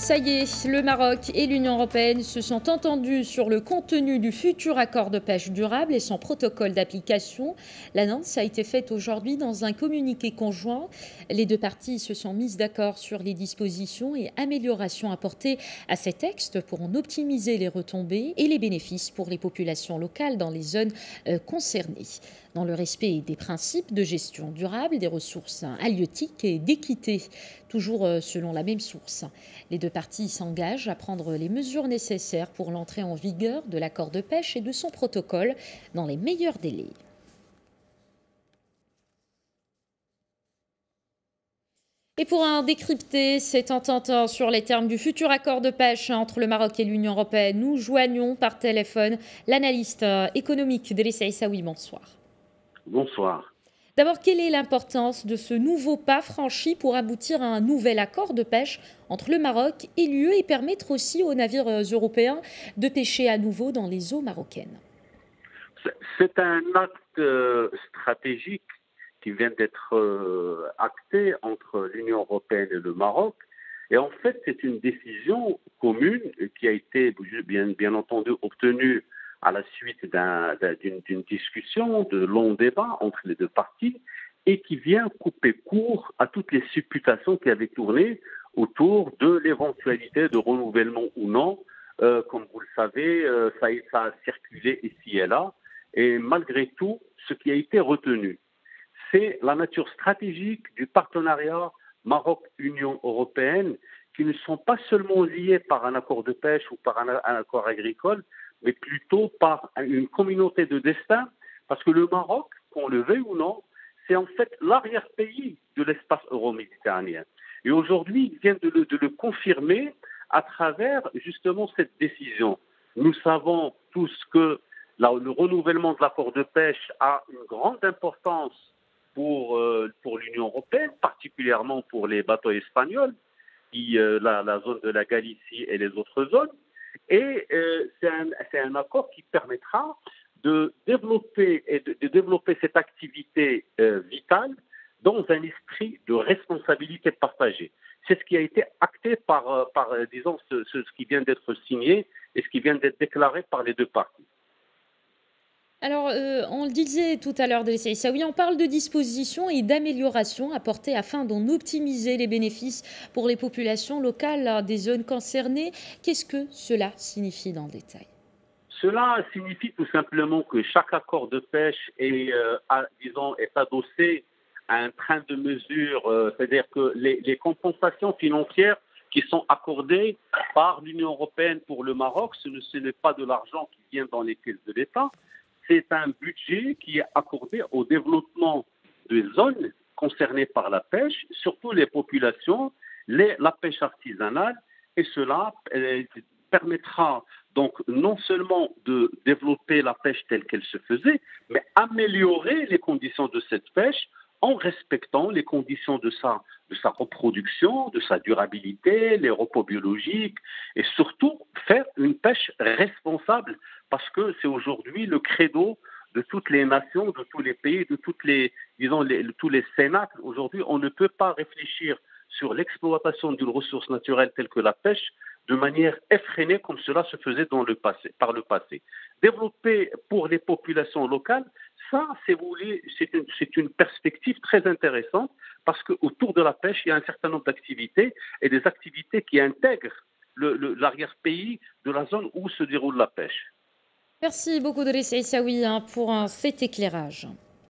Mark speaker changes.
Speaker 1: Ça y est, le Maroc et l'Union européenne se sont entendus sur le contenu du futur accord de pêche durable et son protocole d'application. L'annonce a été faite aujourd'hui dans un communiqué conjoint. Les deux parties se sont mises d'accord sur les dispositions et améliorations apportées à ces textes pour en optimiser les retombées et les bénéfices pour les populations locales dans les zones concernées, dans le respect des principes de gestion durable, des ressources halieutiques et d'équité, toujours selon la même source. Les deux parties s'engagent à prendre les mesures nécessaires pour l'entrée en vigueur de l'accord de pêche et de son protocole dans les meilleurs délais. Et pour en décrypter cette entente sur les termes du futur accord de pêche entre le Maroc et l'Union européenne, nous joignons par téléphone l'analyste économique Driss Aissaoui. Bonsoir.
Speaker 2: Bonsoir.
Speaker 1: D'abord, quelle est l'importance de ce nouveau pas franchi pour aboutir à un nouvel accord de pêche entre le Maroc et l'UE et permettre aussi aux navires européens de pêcher à nouveau dans les eaux marocaines?
Speaker 2: C'est un acte stratégique qui vient d'être acté entre l'Union européenne et le Maroc. Et en fait, c'est une décision commune qui a été bien entendu obtenue à la suite d'une discussion, de longs débats entre les deux parties, et qui vient couper court à toutes les supputations qui avaient tourné autour de l'éventualité de renouvellement ou non. Comme vous le savez, ça a circulé ici et là. Et malgré tout, ce qui a été retenu, c'est la nature stratégique du partenariat Maroc-Union européenne, qui ne sont pas seulement liés par un accord de pêche ou par un accord agricole, mais plutôt par une communauté de destin, parce que le Maroc, qu'on le veuille ou non, c'est en fait l'arrière-pays de l'espace euro-méditerranéen. Et aujourd'hui, il vient de le confirmer à travers justement cette décision. Nous savons tous que le renouvellement de l'accord de pêche a une grande importance pour l'Union européenne, particulièrement pour les bateaux espagnols, la zone de la Galicie et les autres zones. Et c'est un accord qui permettra de développer cette activité vitale dans un esprit de responsabilité partagée. C'est ce qui a été acté disons, ce qui vient d'être signé et ce qui vient d'être déclaré par les deux parties.
Speaker 1: Alors, on le disait tout à l'heure, Driss Aissaoui, on parle de dispositions et d'améliorations apportées afin d'en optimiser les bénéfices pour les populations locales des zones concernées. Qu'est-ce que cela signifie dans le détail?
Speaker 2: Cela signifie tout simplement que chaque accord de pêche est adossé à un train de mesure, c'est-à-dire que les compensations financières qui sont accordées par l'Union européenne pour le Maroc, ce n'est pas de l'argent qui vient dans les caisses de l'État, c'est un budget qui est accordé au développement des zones concernées par la pêche, surtout les populations, la pêche artisanale, et cela permettra donc non seulement de développer la pêche telle qu'elle se faisait, mais améliorer les conditions de cette pêche en respectant les conditions de sa reproduction, de sa durabilité, les repos biologiques, et surtout faire une pêche responsable, parce que c'est aujourd'hui le credo de toutes les nations, de tous les pays, de tous les cénacles. Aujourd'hui, on ne peut pas réfléchir sur l'exploitation d'une ressource naturelle telle que la pêche de manière effrénée comme cela se faisait par le passé. Développer pour les populations locales, ça, si vous voulez, c'est une perspective très intéressante parce qu'autour de la pêche, il y a un certain nombre d'activités et des activités qui intègrent l'arrière-pays de la zone où se déroule la pêche.
Speaker 1: Merci beaucoup, Driss Aissaoui, pour cet éclairage.